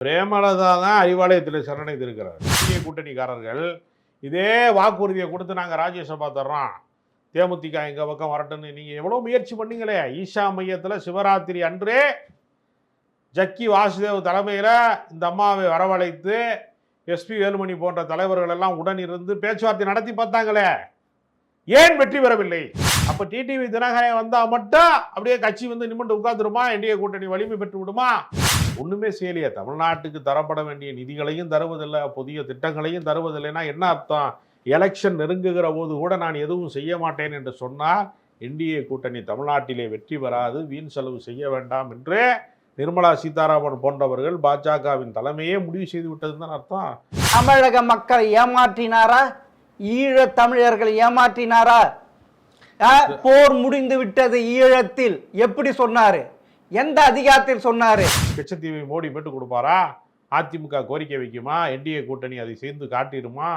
பிரேமலதா தான் அறிவாலயத்தில் சரணடைந்திருக்கிறார். இந்திய கூட்டணிக்காரர்கள் இதே வாக்குறுதியை கொடுத்து நாங்கள் ராஜ்யசபா தர்றோம், தேமுதிக எங்கள் பக்கம் வரட்டுன்னு நீங்கள் எவ்வளோ முயற்சி பண்ணீங்களே. ஈஷா மையத்தில் சிவராத்திரி அன்றே ஜக்கி வாசுதேவ் தலைமையில் இந்த அம்மாவை வரவழைத்து எஸ்பி வேலுமணி போன்ற தலைவர்கள் எல்லாம் உடன் இருந்து பேச்சுவார்த்தை நடத்தி பார்த்தாங்களே, ஏன் வெற்றி பெறவில்லை? அப்போ டிடிவி தினகரன் வந்தால் மட்டும் அப்படியே கட்சி வந்து நிமிண்டு உட்காந்துருமா, என்டிஏ கூட்டணி வலிமை பெற்று விடுமா? ஒன்றுமே செய்யலையே. தமிழ்நாட்டுக்கு தரப்பட வேண்டிய நிதிகளையும் தருவதில்லை, புதிய திட்டங்களையும் தருவதில்லைன்னா என்ன அர்த்தம்? எலெக்ஷன் நெருங்குகிற போது கூட நான் எதுவும் செய்ய மாட்டேன் என்று சொன்னால் என்டிஏ கூட்டணி தமிழ்நாட்டிலே வெற்றி பெறாது, வீண் செலவு செய்ய வேண்டாம் என்று நிர்மலா சீதாராமன் போன்றவர்கள் பாஜகவின் தலைமையே முடிவு செய்து விட்டதுன்னு தான் அர்த்தம். தமிழக மக்களை ஏமாற்றினாரா? ஈழ தமிழர்களை ஏமாற்றினாரா? போர் முடிந்து விட்டது ஈழத்தில் எப்படி சொன்னாரு? எந்த அதிகாரத்தில் சொன்னாரு? கச்சத்தீவை மோடி பெற்று கொடுப்பாரா? அதிமுக கோரிக்கை வைக்குமா? என்டிஏ கூட்டணி அதை சேர்ந்து காட்டிடுமா?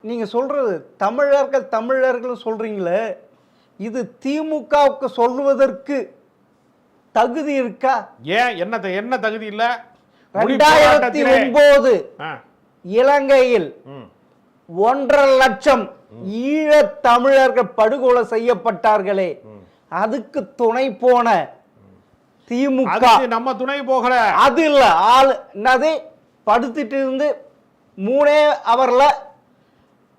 நீங்க சொல்றது தமிழர்கள் சொல்றீங்களே, இது திமுகவுக்கு சொல்வதற்கு தகுதி இருக்கா? ஏன் என்ன தகுதி இல்ல? 2009 இலங்கையில் 1.5 லட்சம் ஈழ தமிழர்கள் படுகொலை செய்யப்பட்டார்களே, அதுக்கு துணை போன திமுக நம்ம துணை போகல. அது இல்ல, ஆள் என்னது படுத்துட்டு இருந்து 3 ஹவர்ல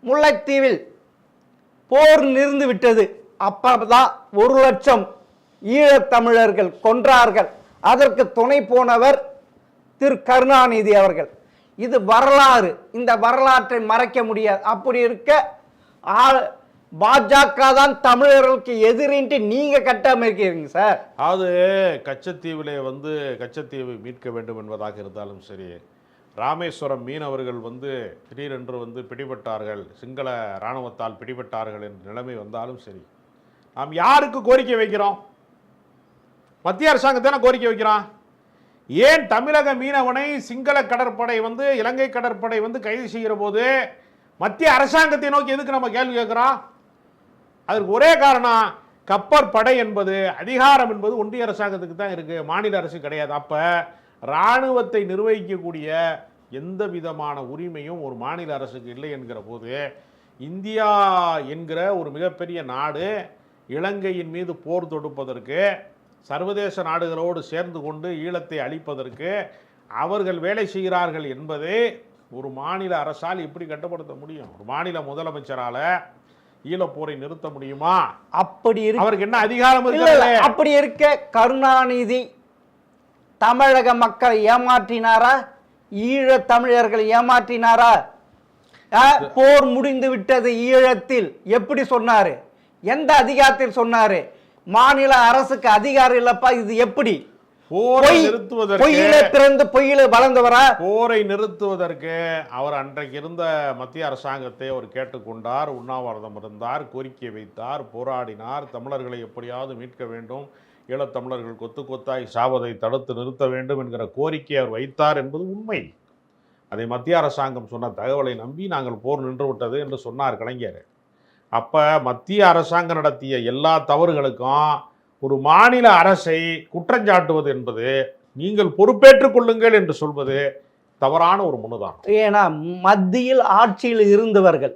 முல்லைத்தீவில் போர் நிறுந்து விட்டது. அப்பதான் 1 லட்சம் ஈழத்தமிழர்கள் கொன்றார்கள். அதற்கு துணை போனவர் திரு கருணாநிதி அவர்கள். இது வரலாறு, இந்த வரலாற்றை மறைக்க முடியாது. அப்படி இருக்க பாஜக தான் தமிழர்களுக்கு எதிரின்ட்டு நீங்க கட்டமைக்கிறீங்க சார். அது கச்சத்தீவிலே கச்சத்தீவை மீட்க வேண்டும் என்பதாக இருந்தாலும் சரி, ராமேஸ்வரம் மீனவர்கள் திடீரென்று பிடிபட்டார்கள், சிங்கள இராணுவத்தால் பிடிபட்டார்கள் என்ற நிலைமை வந்தாலும் சரி, நாம் யாருக்கு கோரிக்கை வைக்கிறோம்? மத்திய அரசாங்கத்தான கோரிக்கை வைக்கிறோம். ஏன் தமிழக மீனவனை சிங்கள கடற்படை இலங்கை கடற்படை கைது செய்கிற போது மத்திய அரசாங்கத்தை நோக்கி எதுக்கு நம்ம கேள்வி கேட்கிறோம்? அதற்கு ஒரே காரணம், கப்பற்படை என்பது அதிகாரம் என்பது ஒன்றிய அரசாங்கத்துக்கு தான் இருக்கு, மாநில அரசு கிடையாது. அப்ப இராணுவத்தை நிர்வகிக்கக்கூடிய எந்த விதமான உரிமையும் ஒரு மாநில அரசுக்கு இல்லை என்கிற போது, இந்தியா என்கிற ஒரு மிகப்பெரிய நாடு இலங்கையின் மீது போர் தொடுப்பதற்கு, சர்வதேச நாடுகளோடு சேர்ந்து கொண்டு ஈழத்தை அழிப்பதற்கு அவர்கள் வேலை செய்கிறார்கள் என்பதை ஒரு மாநில அரசால் எப்படி கட்டுப்படுத்த முடியும்? ஒரு மாநில முதலமைச்சரால ஈழப்போரை நிறுத்த முடியுமா? அப்படி அவருக்கு என்ன அதிகாரம் இருக்கு? அப்படி இருக்க கருணாநிதி தமிழக மக்களை ஏமாற்றினாரா? ஈழ தமிழர்களை ஏமாற்றினாரா? போர் முடிந்து விட்டது ஈழத்தில் எப்படி சொன்னாரு? எந்த அதிகாரத்தில் சொன்னாரு? மாநில அரசுக்கு அதிகாரம் இல்லப்பா. இது எப்படி? போரை நிறுத்துவதற்கு, பொய்யில வளர்ந்தவரா? போரை நிறுத்துவதற்கு அவர் அன்றைக்கு இருந்த மத்திய அரசாங்கத்தை அவர் கேட்டுக்கொண்டார், உண்ணாவிரதம் இருந்தார், கோரிக்கை வைத்தார், போராடினார். தமிழர்களை எப்படியாவது மீட்க வேண்டும், ஈழத்தமிழர்கள் கொத்து கொத்தாய் சாவதை தடுத்து நிறுத்த வேண்டும் என்கிற கோரிக்கையை அவர் வைத்தார் என்பது உண்மை. அதை மத்திய அரசாங்கம் சொன்ன தகவலை நம்பி நாங்கள் போர் நின்றுவிட்டது என்று சொன்னார் கலைஞர். அப்போ மத்திய அரசாங்கம் நடத்திய எல்லா தவறுகளுக்கும் ஒரு மாநில அரசை குற்றஞ்சாட்டுவது என்பது, நீங்கள் பொறுப்பேற்றுக் கொள்ளுங்கள் என்று சொல்வது தவறான ஒரு முன்னுதான். ஏன்னா மத்தியில் ஆட்சியில் இருந்தவர்கள்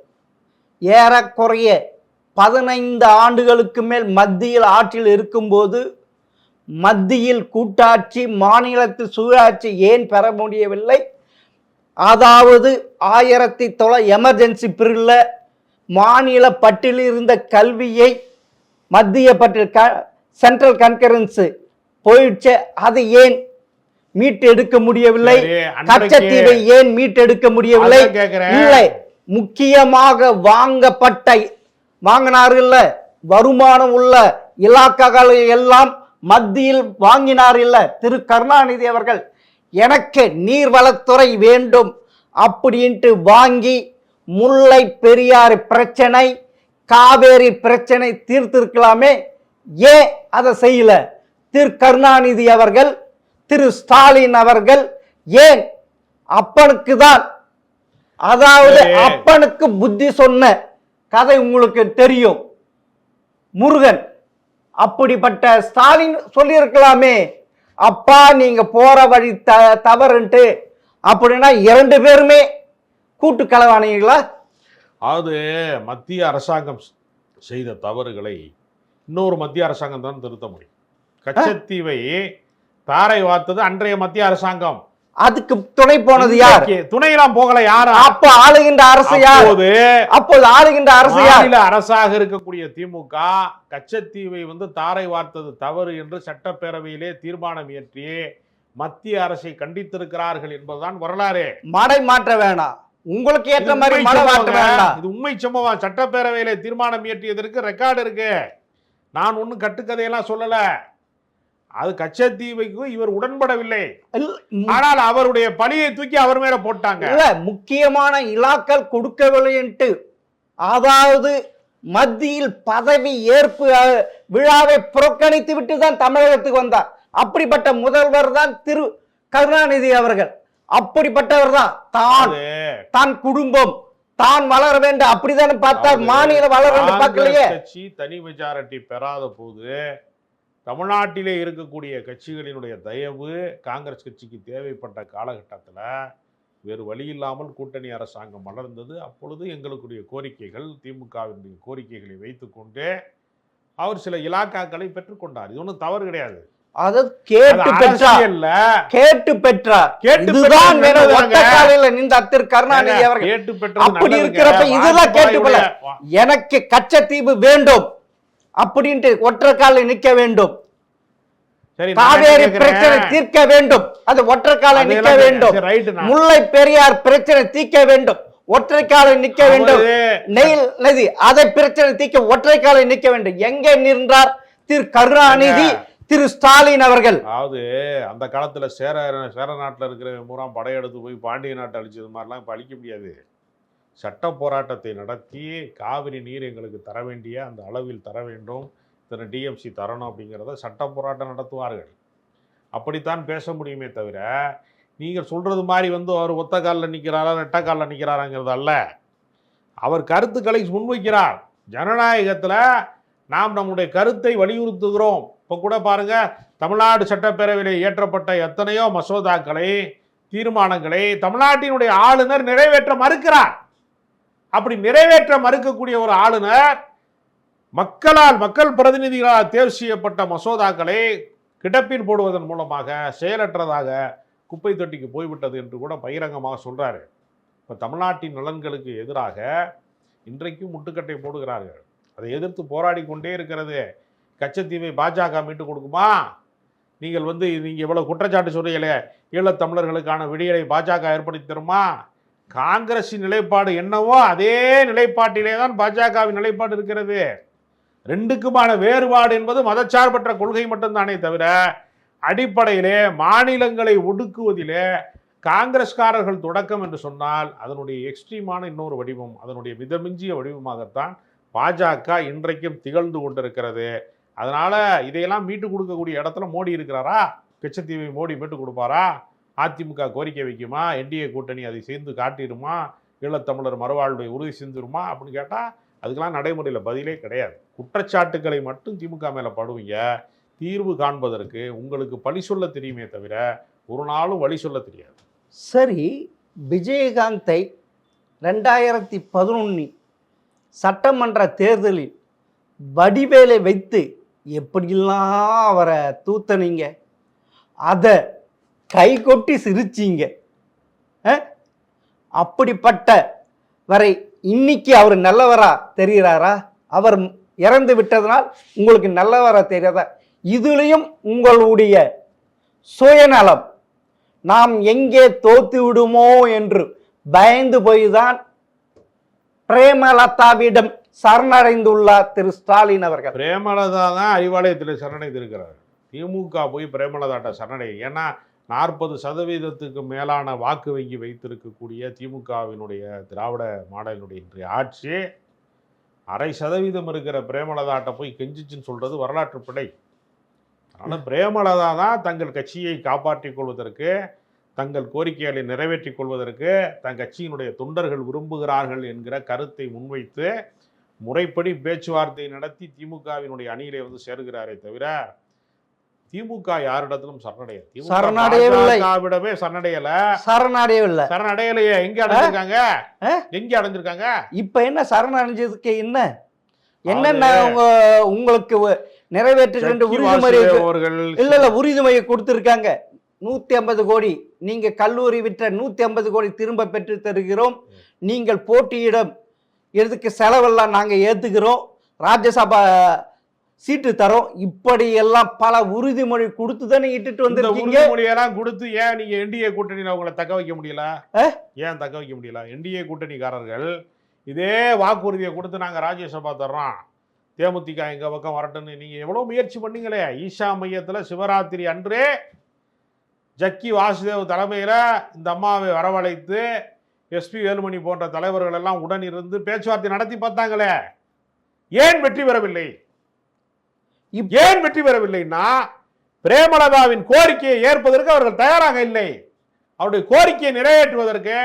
ஏறக்குறைய 15 ஆண்டுகளுக்கு மேல் மத்தியில் ஆட்சியில் இருக்கும்போது, மத்தியில் கூட்டாட்சி, மாநிலத்தில் சுயாட்சி ஏன் பெற முடியவில்லை? அதாவது 1900 எமர்ஜென்சி பீரியட்ல மாநில பட்டியலில் இருந்த கல்வியை மத்திய பட்டியல் சென்ட்ரல் கன்கரன்ஸ் போயிடுச்சு, அதை ஏன் மீட்டெடுக்க முடியவில்லை? கச்சத்தீவை ஏன் மீட்டெடுக்க முடியவில்லை? இல்லை, முக்கியமாக வாங்கினார்கள் வருமானம் உள்ள இலாக்காக்களை எல்லாம் மத்தியில் வாங்கினார் இல்ல திரு கருணாநிதி அவர்கள். எனக்கு நீர்வளத்துறை வேண்டும் அப்படின்ட்டு வாங்கி முல்லை பெரியாறு பிரச்சனை, காவேரி பிரச்சனை தீர்த்திருக்கலாமே. ஏன் அதை செய்யல திரு கருணாநிதி அவர்கள், திரு ஸ்டாலின் அவர்கள்? ஏன்? அப்பனுக்கு தான், அதாவது அப்பனுக்கு புத்தி சொன்ன கதை உங்களுக்கு தெரியும். முருகன் அப்படிப்பட்ட ஸ்டாலின் சொல்லியிருக்கலாமே, அப்பா நீங்க போற வழி தவறுன்ட்டு. அப்படின்னா 2 பேருமே கூட்டு களவாணிகளா? அது மத்திய அரசாங்கம் செய்த தவறுகளை இன்னொரு மத்திய அரசாங்கம் தான் திருத்த முடியும். கச்சத்தீவை தாரை வார்த்தது அன்றைய மத்திய அரசாங்கம். அதுக்கு துணை போனது யார்? துணையெல்லாம் போகல. யாரா? அப்ப ஆளுகின்ற அரசு யார்? அப்போது ஆளுகின்ற அரசு யார்? அரசாக இருக்கக்கூடிய திமுக கச்சத்தீவை தாரை வார்த்தது தவறு என்று சட்டப்பேரவையிலே தீர்மானம் இயற்றி மத்திய அரசை கண்டித்திருக்கிறார்கள் என்பதுதான் வரலாறு. மடை மாற்ற வேணாம், உங்களுக்கு ஏற்ற மாதிரி மடை மாற்ற வேண்டாம். இது உண்மை சம்பவம். சட்டப்பேரவையிலே தீர்மானம் இயற்றியதற்கு ரெக்கார்டு இருக்கு. நான் ஒன்னும் கட்டுக்கதையெல்லாம் சொல்லல. அது கச்சத்தீவுக்கு இவர் உடன்படவில்லை. ஆனால் அவருடைய பழியை தூக்கி அவர் மேல போட்டாங்க. இல்ல, முக்கியமான இலாக்கள் கொடுக்கவில்லை என்று, அதாவது மத்தியில் பதவி ஏற்பு விழாவை புறக்கணித்து விட்டு தான் தமிழகத்துக்கு வந்தார். அப்படிப்பட்ட முதல்வர் தான் திரு கருணாநிதி அவர்கள். அப்படிப்பட்டவர் தான் தான் குடும்பம் தான் வளர வேண்டும் அப்படித்தானே பார்த்தார். மாநில வளர வேண்டும் பார்க்கலையே. கட்சி தனி மெஜாரிட்டி பெறாத போது தமிழ்நாட்டிலே இருக்கக்கூடிய கட்சிகளினுடைய தயவு காங்கிரஸ் கட்சிக்கு தேவைப்பட்ட காலகட்டத்தில் வேறு வழி இல்லாமல் கூட்டணி அரசாங்கம் வளர்ந்தது. அப்பொழுது எங்களுடைய கோரிக்கைகள், திமுகவினுடைய கோரிக்கைகளை வைத்துக்கொண்டு அவர் சில இலாக்காக்களை பெற்றுக்கொண்டார். இது ஒன்றும் தவறு கிடையாது. அது கேட்டு பெற்றார். அப்படி இருக்கிறப்ப இதுதான் கேட்டு. எனக்கு கச்சத்தீவு வேண்டும் அப்படின்ட்டு ஒற்றை காலில் நிற்க வேண்டும். காவேரி பிரச்சனை தீர்க்க வேண்டும், அது ஒற்றை காலில் நிற்க வேண்டும். முல்லை பெரியார் பிரச்சனை தீர்க்க வேண்டும், ஒற்றை காலில் நிற்க வேண்டும். நெயில் நதி அதை பிரச்சனை தீர்க்க ஒற்றை காலில் நிற்க வேண்டும். எங்கே நின்றார் திரு கருணாநிதி, திரு ஸ்டாலின் அவர்கள்? அதாவது அந்த காலத்துல சேர நாட்டில் இருக்கிற மூறாம் படையெடுத்து போய் பாண்டிய நாட்டை அழிச்சது மாதிரிலாம் இப்போ அழிக்க முடியாது. சட்ட போராட்டத்தை நடத்தி காவிரி நீர் எங்களுக்கு தர வேண்டிய அந்த அளவில் தர வேண்டும், இத்தனை டிஎம்சி தரணும் அப்படிங்கிறத சட்ட போராட்டம் நடத்துவார்கள். அப்படித்தான் பேச முடியுமே தவிர நீங்கள் சொல்கிறது மாதிரி அவர் ஒத்த காலில் நிற்கிறாரா ரெட்ட காலில் நிற்கிறாராங்கிறது அல்ல. அவர் கருத்துக்களை முன்வைக்கிறார். ஜனநாயகத்தில் நாம் நம்முடைய கருத்தை வலியுறுத்துகிறோம். இப்போ கூட பாருங்க, தமிழ்நாடு சட்டப்பேரவையில் இயற்றப்பட்ட எத்தனையோ மசோதாக்களை, தீர்மானங்களை தமிழ்நாட்டினுடைய ஆளுநர் நிறைவேற்ற மறுக்கிறார். அப்படி நிறைவேற்ற மறுக்கக்கூடிய ஒரு ஆளுநர் மக்கள் பிரதிநிதிகளால் தேர்வு செய்யப்பட்ட மசோதாக்களை கிடப்பில் போடுவதன் மூலமாக செயலற்றதாக குப்பை தொட்டிக்கு போய்விட்டது என்று கூட பகிரங்கமாக சொல்றாரு. இப்போ தமிழ்நாட்டின் நலன்களுக்கு எதிராக இன்றைக்கும் முட்டுக்கட்டை போடுகிறார்கள். அதை எதிர்த்து போராடி கொண்டே இருக்கிறது. கச்சத்தீவை பாஜக மீட்டு கொடுக்குமா? நீங்கள் நீங்கள் இவ்வளவு குற்றச்சாட்டு சொல்றீங்களே, ஈழத்தமிழர்களுக்கான விடியலை பாஜக ஏற்படுத்தி தருமா? காங்கிரஸின் நிலைப்பாடு என்னவோ அதே நிலைப்பாட்டிலே தான் பாஜகவின் நிலைப்பாடு இருக்கிறது. ரெண்டுக்குமான வேறுபாடு என்பது மதச்சார்பற்ற கொள்கை மட்டும்தானே தவிர அடிப்படையிலே மாநிலங்களை ஒடுக்குவதிலே காங்கிரஸ்காரர்கள் தொடக்கம் என்று சொன்னால் அதனுடைய எக்ஸ்ட்ரீமான இன்னொரு வடிவம், அதனுடைய மிதமிஞ்சிய வடிவமாகத்தான் பாஜக இன்றைக்கும் திகழ்ந்து கொண்டிருக்கிறது. அதனால இதையெல்லாம் மீட்டு கொடுக்கக்கூடிய இடத்துல மோடி இருக்கிறாரா? கச்சத்தீவை மோடி மீட்டு கொடுப்பாரா? அதிமுக கோரிக்கை வைக்குமா? என்டிஏ கூட்டணி அதை சேர்ந்து காட்டிடுமா? ஈழத்தமிழர் மறுவாழ்வை உறுதி செஞ்சிருமா அப்படின்னு கேட்டால் அதுக்கெல்லாம் நடைமுறையில் பதிலே கிடையாது. குற்றச்சாட்டுக்களை மட்டும் திமுக மேலே படுவீங்க. தீர்வு காண்பதற்கு உங்களுக்கு பழி சொல்ல தெரியுமே தவிர ஒரு நாளும் வழி சொல்ல தெரியாது. சரி, விஜயகாந்தை 2011 சட்டமன்ற தேர்தலில் வடிவேலை வைத்து எப்படிலாம் அவரை தூத்தனீங்க, அதை கை கொட்டி சிரிச்சிங்க. அப்படிப்பட்ட வரை இன்னைக்கு அவர் நல்லவரா தெரிகிறாரா? அவர் இறந்து விட்டதனால் உங்களுக்கு நல்லவரா தெரியாதா? இதுலேயும் உங்களுடைய சுயநலம், நாம் எங்கே தோத்து விடுமோ என்று பயந்து போய்தான் பிரேமலதாவிடம் சரணடைந்துள்ளார் திரு ஸ்டாலின் அவர்கள். பிரேமலதா தான் அறிவாலயத்தில் சரணடைந்திருக்கிறார். திமுக போய் பிரேமலதாட்ட சரணடை. ஏன்னா 40% மேலான வாக்கு வங்கி வைத்திருக்கக்கூடிய திமுகவினுடைய திராவிட மாடலினுடைய இன்றைய ஆட்சி 0.5% இருக்கிற பிரேமலதாட்ட போய் கெஞ்சிச்சுன்னு சொல்றது வரலாற்று பிழை. அதனால் பிரேமலதா தான் தங்கள் கட்சியை காப்பாற்றிக் கொள்வதற்கு, தங்கள் கோரிக்கைகளை நிறைவேற்றிக் கொள்வதற்கு தன் கட்சியினுடைய தொண்டர்கள் விரும்புகிறார்கள் என்கிற கருத்தை முன்வைத்து முறைப்படி பேச்சுவார்த்தை நடத்தி திமுகவினுடைய அணியிலே வந்து சேருகிறாரே தவிர திமுக யாரிடத்திலும் சரணடையவில்லை. திமுகவிடமே சரணடையலையே. எங்க அடைஞ்சிருக்காங்க? இப்ப என்ன சரணடைஞ்சதுக்கு என்னென்ன உங்களுக்கு நிறைவேற்றுகின்ற உறுதிமொழியை கொடுத்திருக்காங்க. 150 கோடி நீங்க கல்லூரி விற்ற 150 கோடி திரும்ப பெற்று தருகிறோம். நீங்கள் போட்டியிடம் எதுக்கு செலவெல்லாம் நாங்க ஏத்துக்கிறோம். ராஜ்யசபா சீட்டு தரோம். இப்படி எல்லாம் பல உறுதிமொழி கொடுத்து தானே இட்டுட்டு வந்திருக்கீங்க. உறுதிமொழியெல்லாம் கொடுத்து ஏன் நீங்க என்டிஏ கூட்டணியில உங்களை தக்க வைக்க முடியல? ஏன் தக்க வைக்க முடியல? என்டிஏ கூட்டணிக்காரர்கள் இதே வாக்குறுதியை கொடுத்து நாங்க ராஜ்யசபா தர்றோம், தேமுதிக எங்க பக்கம் வரட்டும்னு நீங்க எவ்வளவு முயற்சி பண்ணீங்களே. ஈஷா மையத்துல சிவராத்திரி அன்றே ஜக்கி வாசுதேவ் தலைமையில இந்த அம்மாவை வரவழைத்து எஸ்பி வேலுமணி போன்ற தலைவர்கள் எல்லாம் உடன் இருந்து பேச்சுவார்த்தை நடத்தி பார்த்தாங்களே. ஏன் வெற்றி பெறவில்லை? ஏன் வெற்றி பெறவில்லைன்னா பிரேமலதாவின் கோரிக்கையை ஏற்பதற்கு அவர்கள் தயாராக இல்லை. அவருடைய கோரிக்கையை நிறைவேற்றுவதற்கு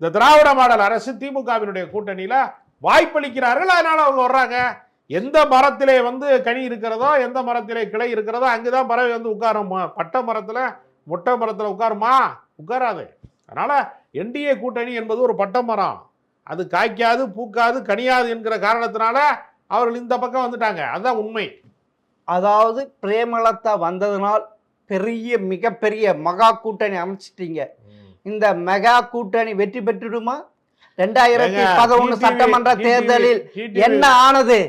இந்த திராவிட மாடல் அரசு திமுகவினுடைய கூட்டணியில வாய்ப்பளிக்கிறார்கள். அதனால அவங்க வர்றாங்க. எந்த மரத்திலே வந்து கனி இருக்கிறதோ, எந்த மரத்திலே கிளை இருக்கிறதோ அங்குதான் பறவை வந்து உட்காரும். பட்டை மரத்துல மொட்டை மரத்துல உட்காருமா? உட்காராது. அதனால என்டிஏ கூட்டணி என்பது ஒரு பட்டை மரம். அது காய்க்காது, பூக்காது, கனியாது என்கிற காரணத்தினால அவர்கள் இந்த பக்கம் வந்துட்டாங்க. அதுதான் உண்மை. அதாவது பிரேமலதா வந்ததுனால் மிகப்பெரிய மகா கூட்டணி அமைச்சிட்டீங்க. இந்த மெகா கூட்டணி வெற்றி பெற்றுடுமா? 2011 சட்டமன்ற தேர்தலில் என்ன ஆனது?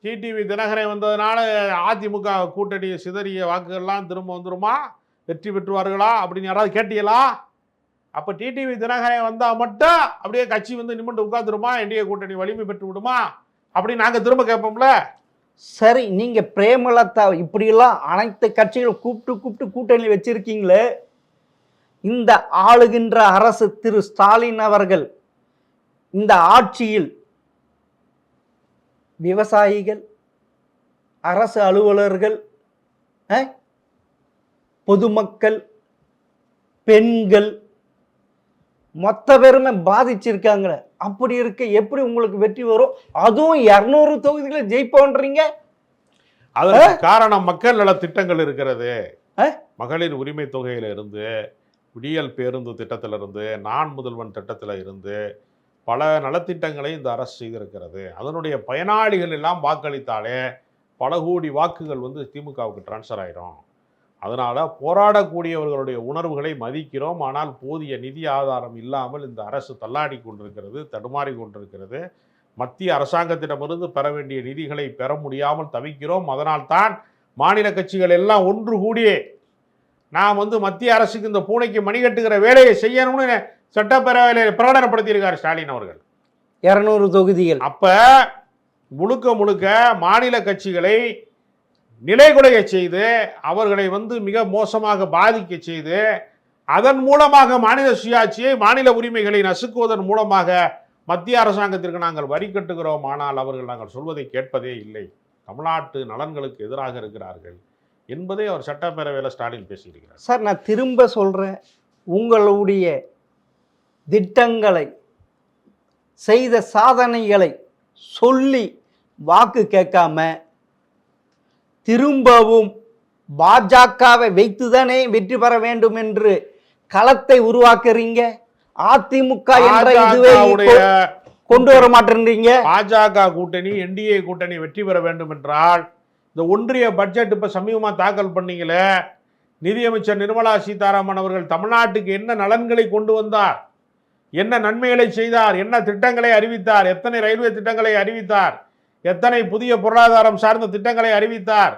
டிடிவி தினகரன் வந்ததுனால அதிமுக கூட்டணி சிதறிய வாக்குகள்லாம் திரும்ப வந்துருமா? வெற்றி பெற்றுவார்களா அப்படின்னு யாராவது கேட்டீங்களா? அப்ப டிடிவி தினகரன் வந்தா மட்டும் அப்படியே கட்சி வந்து நிமிண்டு உட்கார்ந்துருமா? என்டிஏ கூட்டணி வலிமை பெற்று விடுமா அப்படின்னு நாங்க திரும்ப கேட்போம்ல. சரி, நீங்க பிரேமலதா இப்படியெல்லாம் அனைத்து கட்சிகளும் கூப்பிட்டு கூட்டணி வச்சிருக்கீங்களே. இந்த ஆளுகின்ற அரசு திரு ஸ்டாலின் அவர்கள் இந்த ஆட்சியில் விவசாயிகள், அரசு அலுவலர்கள், பொதுமக்கள், பெண்கள் மொத்த பேருமே பாதிச்சிருக்காங்களே. அப்படி இருக்க எப்படி உங்களுக்கு வெற்றி வரும்? அதுவும் 200 தொகுதிகளை ஜெயிப்போன்றீங்க. அதற்கு காரணம் மக்கள் நல திட்டங்கள் இருக்கிறது. மகளிர் உரிமை தொகையில இருந்து, விடியல் பேருந்து திட்டத்திலிருந்து, நான் முதல்வன் திட்டத்தில் இருந்து பல நலத்திட்டங்களை இந்த அரசு செய்திருக்கிறது. அதனுடைய பயனாளிகள் எல்லாம் வாக்களித்தாலே பல கோடி வாக்குகள் வந்து திமுகவுக்கு டிரான்ஸ்ஃபர் ஆயிரும். அதனால போராடக்கூடியவர்களுடைய உணர்வுகளை மதிக்கிறோம். ஆனால் போதிய நிதி ஆதாரம் இல்லாமல் இந்த அரசு தள்ளாடி கொண்டிருக்கிறது, தடுமாறி கொண்டிருக்கிறது. மத்திய அரசாங்கத்திடமிருந்து பெற வேண்டிய நிதிகளை பெற முடியாமல் தவிக்கிறோம். அதனால்தான் மாநில கட்சிகள் எல்லாம் ஒன்று கூடியே நாம் வந்து மத்திய அரசுக்கு இந்த பூனைக்கு மணி கட்டுகிற வேலையை செய்யணும்னு சட்டப்பேரவையில் பிரகடனப்படுத்தியிருக்கார் ஸ்டாலின் அவர்கள். 200 தொகுதிகள். அப்ப முழுக்க மாநில கட்சிகளை நிலைகுலைய செய்து, அவர்களை வந்து மிக மோசமாக பாதிக்க செய்து, அதன் மூலமாக மாநில சுயாட்சியை, மாநில உரிமைகளை நசுக்குவதன் மூலமாக மத்திய அரசாங்கத்திற்கு நாங்கள் வரி கட்டுகிறோம். ஆனால் அவர்கள் நாங்கள் சொல்வதை கேட்பதே இல்லை. தமிழ்நாட்டு நலன்களுக்கு எதிராக இருக்கிறார்கள் என்பதை அவர் சட்டப்பேரவையில் ஸ்டாலின் பேசியிருக்கிறார். சார், நான் திரும்ப சொல்றேன், உங்களுடைய திட்டங்களை, செய்த சாதனைகளை சொல்லி வாக்கு கேட்காம திரும்பவும் பாஜகவை வைத்துதானே வெற்றி பெற வேண்டும் என்று களத்தை உருவாக்குறீங்க. அதிமுக என்ற இதுவே கொண்டு வர மாட்டேன்றீங்க. பாஜக கூட்டணி, என்டிஏ கூட்டணி வெற்றி பெற வேண்டும் என்றால் இந்த ஒன்றிய பட்ஜெட் இப்ப சமீபமா தாக்கல் பண்ணீங்களே, நிதியமைச்சர் நிர்மலா சீதாராமன் அவர்கள் தமிழ்நாட்டுக்கு என்ன நலன்களை கொண்டு வந்தார், என்ன நன்மைகளை செய்தார், என்ன திட்டங்களை அறிவித்தார், எத்தனை ரயில்வே திட்டங்களை அறிவித்தார், எத்தனை புதிய பொருளாதாரம் சார்ந்த திட்டங்களை அறிவித்தார்?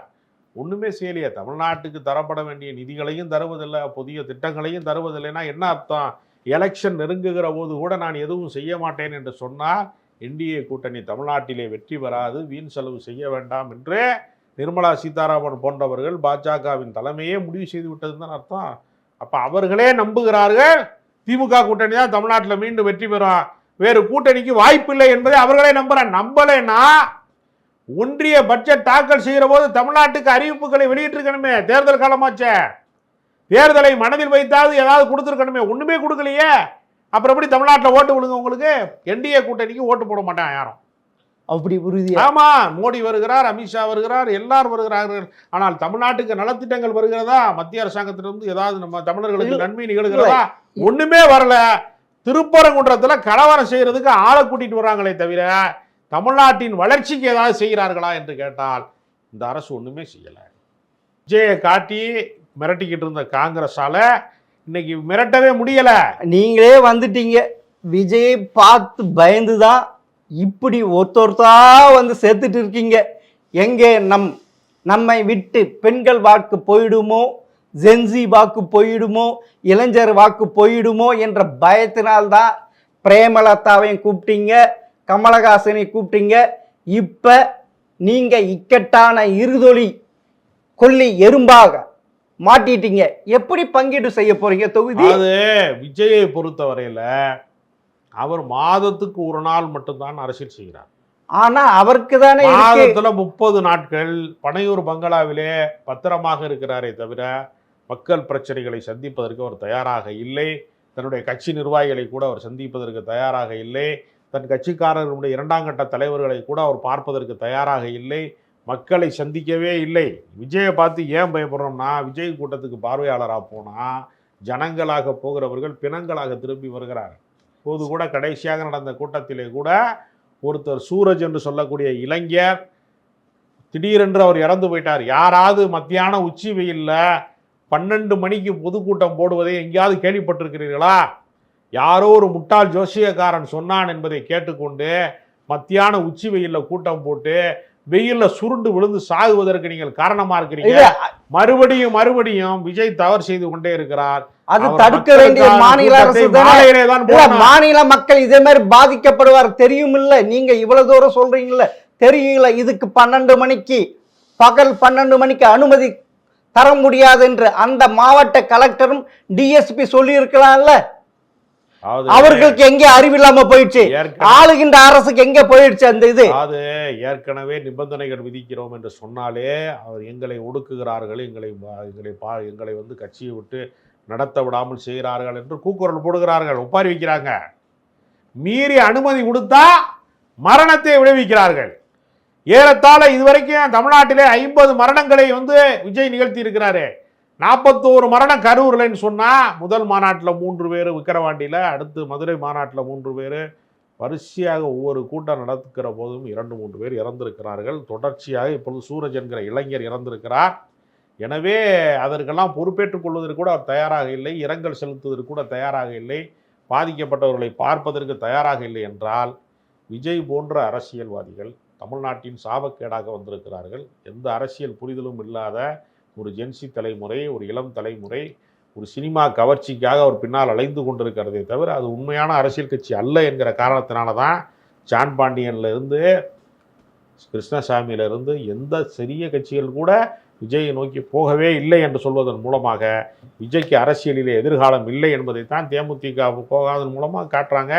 ஒண்ணுமே செய்யலையே. தமிழ்நாட்டுக்கு தரப்பட வேண்டிய நிதிகளையும் தருவதில்லை, புதிய திட்டங்களையும் தருவதில்லைன்னா என்ன அர்த்தம்? எலெக்ஷன் நெருங்குகிற போது கூட நான் எதுவும் செய்ய மாட்டேன் என்று சொன்னால் என்டிஏ கூட்டணி தமிழ்நாட்டிலே வெற்றி பெறாது, வீண் செலவு செய்ய வேண்டாம் என்று நிர்மலா சீதாராமன் போன்றவர்கள் பாஜகவின் தலைமையே முடிவு செய்து விட்டதுன்னு தான் அர்த்தம். அப்ப அவர்களே நம்புகிறார்கள் திமுக கூட்டணி தான் தமிழ்நாட்டில் மீண்டும் வெற்றி பெறும், வேறு கூட்டணிக்கு வாய்ப்பில்லை என்பதை அவர்களே நம்பலைன்னா ஒன்றிய பட்ஜெட் தாக்கல் செய்கிற போது தமிழ்நாட்டுக்கு அறிவிப்புகளை வெளியிட்டிருக்கணுமே. தேர்தல் காலமாச்சே, தேர்தலை மனதில் வைத்தாவது ஏதாவது கொடுத்துருக்கணுமே. ஒண்ணுமே கொடுக்கலையே. அப்புறம் எப்படி தமிழ்நாட்டில் ஓட்டு விழுங்க உங்களுக்கு? என்டிஏ கூட்டணிக்கு ஓட்டு போட மாட்டான் யாரும். அப்படி உறுதியா? ஆமா, மோடி வருகிறார், அமித்ஷா வருகிறார், எல்லாரும் வருகிறார்கள். ஆனால் தமிழ்நாட்டுக்கு நலத்திட்டங்கள் வருகிறதா? மத்திய அரசாங்கத்திலிருந்து ஏதாவது நம்ம தமிழர்களுக்கு நன்மை நிகழ்கிறதா? ஒண்ணுமே வரல. திருப்பரங்குன்றத்துல கலவரம் செய்யறதுக்கு ஆளை கூட்டிட்டு வர்றாங்களே தவிர தமிழ்நாட்டின் வளர்ச்சிக்கு ஏதாவது செய்கிறார்களா என்று கேட்டால் இந்த அரசு ஒண்ணுமே செய்யல. விஜயை காட்டி மிரட்டிக்கிட்டு இருந்த காங்கிரஸால இன்னைக்கு மிரட்டவே முடியல. நீங்களே வந்துட்டீங்க. விஜயை பார்த்து பயந்துதான் இப்படி ஒருத்தொருத்தா வந்து சேர்த்துட்டு இருக்கீங்க. எங்கே நம்மை விட்டு பெண்கள் வாக்கு போயிடுமோ, ஜென்சி வாக்கு போயிடுமோ, இளைஞர் வாக்கு போயிடுமோ என்ற பயத்தினால்தான் பிரேமலதாவையும் கூப்பிட்டீங்க, கமலஹாசனை கூப்பிட்டீங்க. இப்ப நீங்க இக்கட்டான இருதொலி கொல்லி எறும்பாக மாட்டிட்டீங்க. எப்படி பங்கீடு செய்ய போறீங்க தொகுதி? அது விஜயை பொறுத்தவரையில அவர் மாதத்துக்கு ஒரு நாள் மட்டும்தான் அரசியல் செய்கிறார். ஆனா அவருக்கு தானே மாதத்துல 30 நாட்கள் பனையூர் பங்களாவிலே பத்திரமாக இருக்கிறாரே தவிர மக்கள் பிரச்சனைகளை சந்திப்பதற்கு அவர் தயாராக இல்லை. தன்னுடைய கட்சி நிர்வாகிகளை கூட அவர் சந்திப்பதற்கு தயாராக இல்லை. தன் கட்சிக்காரர்களுடைய 2ஆம் கட்ட தலைவர்களை கூட அவர் பார்ப்பதற்கு தயாராக இல்லை. மக்களை சந்திக்கவே இல்லை. விஜயை பார்த்து ஏன் பயப்படுறோம்னா, விஜய் கூட்டத்துக்கு பார்வையாளராக போனால் ஜனங்களாக போகிறவர்கள் பிணங்களாக திரும்பி வருகிறார். இப்போது கூட கடைசியாக நடந்த கூட்டத்திலே கூட ஒருத்தர் சூரஜ் என்று சொல்லக்கூடிய இளைஞர் திடீரென்று அவர் இறந்து போயிட்டார். யாராவது மத்தியான உச்சி வெயில்ல 12 மணிக்கு பொதுக்கூட்டம் போடுவதை எங்கேயாவது கேள்விப்பட்டிருக்கிறீர்களா? யாரோ ஒரு முட்டாள் ஜோசியக்காரன் சொன்னான் என்பதை கேட்டுக்கொண்டு மத்தியான உச்சி வெயில்ல கூட்டம் போட்டு வெயில்ல சுருண்டு விழுந்து சாகுவதற்கு நீங்கள் காரணமா இருக்கிறீங்க. மறுபடியும் விஜய் தவறு செய்து கொண்டே இருக்கிறார். அது தடுக்க வேண்டிய மாநில அரசு தான். மாநில மக்கள் இதே மாதிரி பாதிக்கப்படுவார் தெரியும் இல்ல? நீங்க இவ்வளவு தூரம் சொல்றீங்கல்ல, தெரியல. இதுக்கு 12 மணிக்கு பகல் 12 மணிக்கு அனுமதி தர முடியாது என்று அந்த மாவட்ட கலெக்டரும் டிஎஸ்பி சொல்லி இருக்கலாம்ல. அவர்களுக்கு எங்க அறிவில்லாம போயிடுச்சு? ஆளுகின்ற அரசுக்கு எங்க போயிடுச்சு அந்த இது? அது ஏற்கனவே நிபந்தனைகள் விதிக்கிறோம் என்று சொன்னாலே அவர் எங்களை ஒடுக்குகிறார்கள், எங்களை வந்து கட்சியை விட்டு நடத்த விடாமல் செய்கிறார்கள் என்று கூக்குரல் போடுகிறார்கள், ஒப்பாரி வைக்கிறாங்க. மீறி அனுமதி கொடுத்தா மரணத்தை விளைவிக்கிறார்கள். ஏறத்தாழ இதுவரைக்கும் தமிழ்நாட்டிலே 50 மரணங்களை வந்து விஜய் நிகழ்த்தி இருக்கிறாரு. 41 மரணம் கரூர்லன்னு சொன்னா, முதல் மாநாட்டில் 3 பேர் விக்கிரவாண்டியில், அடுத்து மதுரை மாநாட்டில் 3 பேர், வரிசையாக ஒவ்வொரு கூட்டம் நடத்துக்கிற போதும் 2-3 பேர் இறந்திருக்கிறார்கள். தொடர்ச்சியாக இப்பொழுது சூரஜ் என்கிற இளைஞர் இறந்திருக்கிறார். எனவே அதற்கெல்லாம் பொறுப்பேற்றுக் கொள்வதற்கு கூட அவர் தயாராக இல்லை, இரங்கல் செலுத்துவதற்கு கூட தயாராக இல்லை, பாதிக்கப்பட்டவர்களை பார்ப்பதற்கு தயாராக இல்லை என்றால் விஜய் போன்ற அரசியல்வாதிகள் தமிழ்நாட்டின் சாபக்கேடாக வந்திருக்கிறார்கள். எந்த அரசியல் புரிதலும் இல்லாத ஒரு ஜென்சி தலைமுறை, ஒரு இளம் தலைமுறை, ஒரு சினிமா கவர்ச்சிக்காக அவர் பின்னால் அலைந்து கொண்டிருக்கிறதே தவிர அது உண்மையான அரசியல் கட்சி அல்ல என்கிற காரணத்தினால தான் ஜான் பாண்டியன்லேருந்து கிருஷ்ணசாமியிலிருந்து எந்த சிறிய கட்சிகள் கூட விஜயை நோக்கி போகவே இல்லை என்று சொல்வதன் மூலமாக விஜய்க்கு அரசியலிலே எதிர்காலம் இல்லை என்பதைத்தான் தேமுதிக போகாதன் மூலமாக காட்டுறாங்க.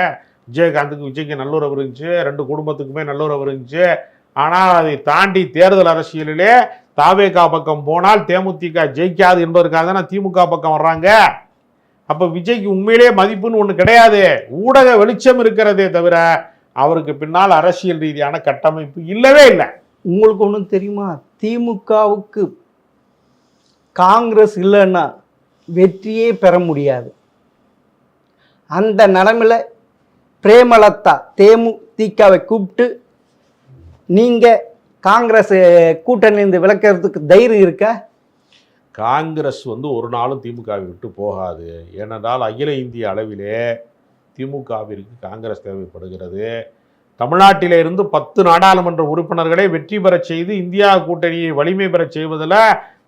விஜயகாந்துக்கு விஜய்க்கு நல்லுறவு இருந்துச்சு, 2 குடும்பத்துக்குமே நல்லுறவு இருந்துச்சு. ஆனால் அதை தாண்டி தேர்தல் அரசியலிலே தாவேகா பக்கம் போனால் தேமுதிக ஜெயிக்காது என்பதற்காக தான் திமுக பக்கம் வர்றாங்க. அப்போ விஜய்க்கு உண்மையிலே மதிப்புன்னு ஒன்று கிடையாது. ஊடக வெளிச்சம் இருக்கிறதே தவிர அவருக்கு பின்னால் அரசியல் ரீதியான கட்டமைப்பு இல்லவே இல்லை. உங்களுக்கு ஒன்றும் தெரியுமா? திமுகவுக்கு காங்கிரஸ் இல்லைன்னா வெற்றியே பெற முடியாது. அந்த நிலைமையில் பிரேமலதா தேமுதிகவை கூப்பிட்டு நீங்க காங்கிரஸ் கூட்டணியிலிருந்து விலக்கிறதுக்கு தைரியம் இருக்கா? காங்கிரஸ் வந்து ஒரு நாளும் திமுகவை விட்டு போகாது. ஏனென்றால் அகில இந்திய அளவிலே திமுகவிற்கு காங்கிரஸ் தேவைப்படுகிறது. தமிழ்நாட்டிலே இருந்து 10 நாடாளுமன்ற உறுப்பினர்களை வெற்றி பெறச் செய்து இந்தியா கூட்டணியை வலிமை பெறச் செய்வதில்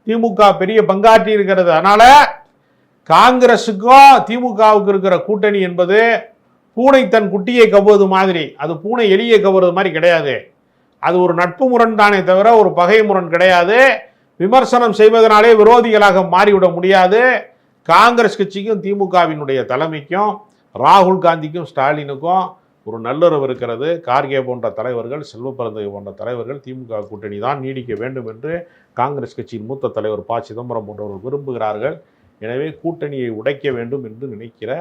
திமுக பெரிய பங்காற்றி இருக்கிறது. அதனால காங்கிரஸுக்கும் திமுகவுக்கு இருக்கிற கூட்டணி என்பது பூனை தன் குட்டியை கவ்வது மாதிரி, அது பூனை எலியை கவ்வது மாதிரி கிடையாது. அது ஒரு நட்பு முரண் தானே தவிர ஒரு பகை முரண் கிடையாது. விமர்சனம் செய்வதனாலே விரோதிகளாக மாறிவிட முடியாது. காங்கிரஸ் கட்சிக்கும் திமுகவினுடைய தலைமைக்கும் ராகுல் காந்திக்கும் ஸ்டாலினுக்கும் ஒரு நல்லுறவு இருக்கிறது. கார்கே போன்ற தலைவர்கள், செல்வப்பிரந்தகை போன்ற தலைவர்கள் திமுக கூட்டணி தான் நீடிக்க வேண்டும் என்று காங்கிரஸ் கட்சியின் மூத்த தலைவர் ப. சிதம்பரம் போன்றவர்கள் விரும்புகிறார்கள். எனவே கூட்டணியை உடைக்க வேண்டும் என்று நினைக்கிற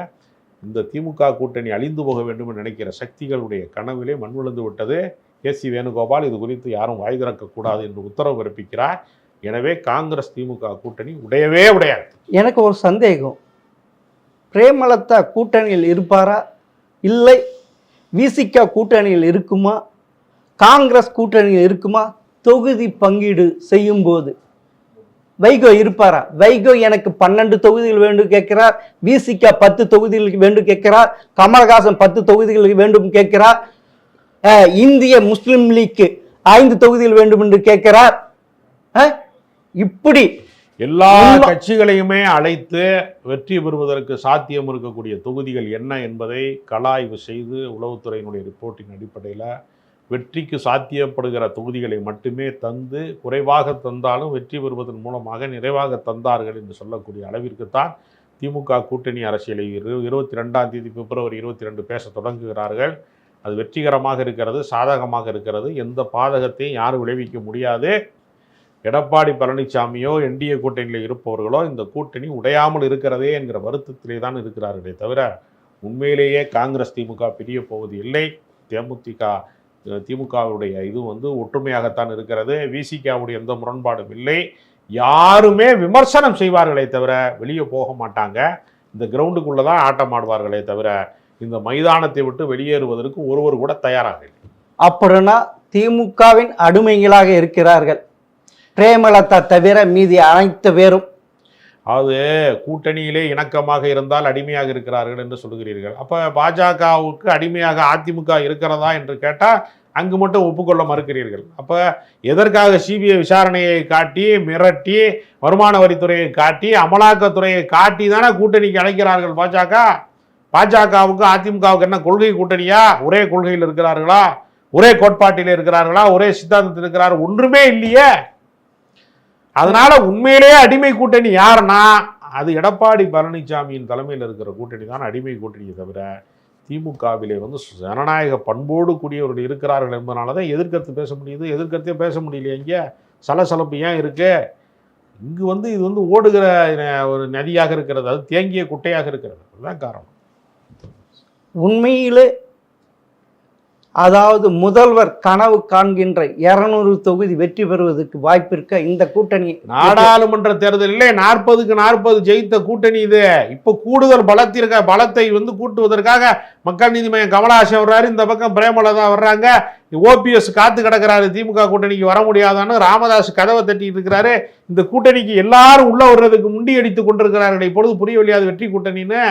இந்த திமுக கூட்டணி அழிந்து போக வேண்டும் என்று நினைக்கிற சக்திகளுடைய கனவிலே மண் விழுந்து விட்டது. கே.சி. வேணுகோபால் இது குறித்து யாரும் வாய் திறக்கக்கூடாது என்று உத்தரவு பிறப்பிக்கிறார். எனவே காங்கிரஸ் திமுக கூட்டணி உடையவே உடையாது. எனக்கு ஒரு சந்தேகம், பிரேமலதா கூட்டணியில் இருப்பாரா, இல்லை விசிக கூட்டணியில் இருக்குமா, காங்கிரஸ் கூட்டணியில் இருக்குமா? தொகுதி பங்கீடு செய்யும் போது வைகோ இருப்பாரா? வைகோ எனக்கு 12 தொகுதிகள் வேண்டும் கேட்கிறார், விசிக 10 தொகுதிகளுக்கு வேண்டும் கேட்கிறார், கமலஹாசன் 10 தொகுதிகளுக்கு வேண்டும் கேட்கிறார், இந்திய முஸ்லிம் லீக் 5 தொகுதிகள் வேண்டும் என்று கேட்கிறார். இப்படி எல்லா கட்சிகளையுமே அழைத்து வெற்றி பெறுவதற்கு சாத்தியம் இருக்கக்கூடிய தொகுதிகள் என்ன என்பதை கலாய்வு செய்து உளவுத்துறையினுடைய ரிப்போர்ட்டின் அடிப்படையில் வெற்றிக்கு சாத்தியப்படுகிற தொகுதிகளை மட்டுமே தந்து, குறைவாக தந்தாலும் வெற்றி பெறுவதன் மூலமாக நிறைவாக தந்தார்கள் என்று சொல்லக்கூடிய அளவிற்குத்தான் திமுக கூட்டணி அரசியலை 22ஆம் தேதி பிப்ரவரி 22 பேச தொடங்குகிறார்கள். அது வெற்றிகரமாக இருக்கிறது, சாதகமாக இருக்கிறது. எந்த பாதகத்தையும் யாரும் விளைவிக்க முடியாது. எடப்பாடி பழனிசாமியோ என்டிஏ கூட்டணியில் இருப்பவர்களோ இந்த கூட்டணி உடையாமல் இருக்கிறதே என்கிற வருத்தத்திலே தான் இருக்கிறார்களே தவிர உண்மையிலேயே காங்கிரஸ் திமுக பிரிய போவது இல்லை. திமுகவுடைய இது ஒற்றுமையாகத்தான் இருக்கிறது. விசிகாவுடைய எந்த முரண்பாடும் இல்லை. யாருமே விமர்சனம் செய்வார்களே தவிர வெளியே போக மாட்டாங்க. இந்த கிரவுண்டுக்குள்ளே தான் ஆட்டம் ஆடுவார்களே தவிர இந்த மைதானத்தை விட்டு வெளியேறுவதற்கு ஒருவர் கூட தயாராக இல்லை. அப்படின்னா திமுகவின் அடிமைகளாக இருக்கிறார்கள் பிரேமலதா தவிர மீதி அனைத்து பேரும். அது கூட்டணியிலே இணக்கமாக இருந்தால் அடிமையாக இருக்கிறார்கள் என்று சொல்கிறீர்கள். அப்போ பாஜகவுக்கு அடிமையாக அதிமுக இருக்கிறதா என்று கேட்டால் அங்கு மட்டும் ஒப்புக்கொள்ள மறுக்கிறீர்கள். அப்போ எதற்காக சிபிஐ விசாரணையை காட்டி, மிரட்டி, வருமான வரித்துறையை காட்டி, அமலாக்கத்துறையை காட்டி தானே கூட்டணிக்கு அழைக்கிறார்கள் பாஜக? பாஜகவுக்கு அதிமுகவுக்கு என்ன கொள்கை கூட்டணியா? ஒரே கொள்கையில் இருக்கிறார்களா? ஒரே கோட்பாட்டில் இருக்கிறார்களா? ஒரே சித்தாந்தத்தில் இருக்கிறார்கள்? ஒன்றுமே இல்லையே. அதனால உண்மையிலேயே அடிமை கூட்டணி யாருன்னா அது எடப்பாடி பழனிசாமியின் தலைமையில் இருக்கிற கூட்டணி தான் அடிமை கூட்டணியை தவிர திமுகவிலே ஜனநாயக பண்போடு கூடியவர்கள் இருக்கிறார்கள் என்பதனால தான் எதிர்கருத்து பேச முடியுது. எதிர்கருத்தே பேச முடியல. இங்கே சலசலப்பு ஏன் இருக்கு? இங்கு இது ஓடுகிற ஒரு நதியாக இருக்கிறது, அது தேங்கிய குட்டையாக இருக்கிறது. அதுதான் காரணம். உண்மையிலே அதாவது முதல்வர் கனவு காண்கின்ற 200 தொகுதி வெற்றி பெறுவதற்கு வாய்ப்பு இருக்க இந்த கூட்டணி நாடாளுமன்ற தேர்தலிலே 40க்கு 40 ஜெயித்த கூட்டணி இது. இப்போ கூடுதல் பலத்தை கூட்டுவதற்காக மக்கள் நீதி மையம் கமலஹாசன் வர்றாரு, இந்த பக்கம் பிரேமலதா வர்றாங்க, ஓபிஎஸ் காத்து கிடக்கிறாரு திமுக கூட்டணிக்கு வர முடியாதான்னு ராமதாஸ் கதவை தட்டிட்டு இருக்கிறாரு. இந்த கூட்டணிக்கு எல்லாரும் உள்ள வர்றதுக்கு முண்டி அடித்து கொண்டிருக்கிறார்கள். இப்பொழுது புரியவில்லையாது வெற்றி கூட்டணின்னு.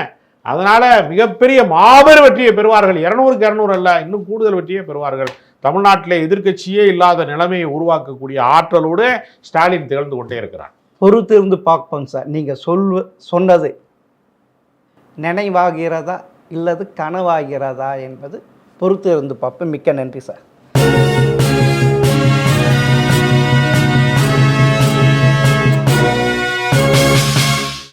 அதனால மிகப்பெரிய மாபெரும் வெற்றியை பெறுவார்கள். 200க்கு 200 அல்ல, இன்னும் கூடுதல் வெற்றியை பெறுவார்கள். தமிழ்நாட்டிலே எதிர்க்கட்சியே இல்லாத நிலைமையை உருவாக்கக்கூடிய ஆற்றலோடு ஸ்டாலின் திகழ்ந்து கொண்டே இருக்கிறார். பொறுத்து இருந்து பார்ப்போம் சார். நீங்க சொன்னது நினைவாகிறதா இல்லது கனவாகிறதா என்பது பொறுத்து இருந்து பார்ப்போம். மிக்க நன்றி சார்.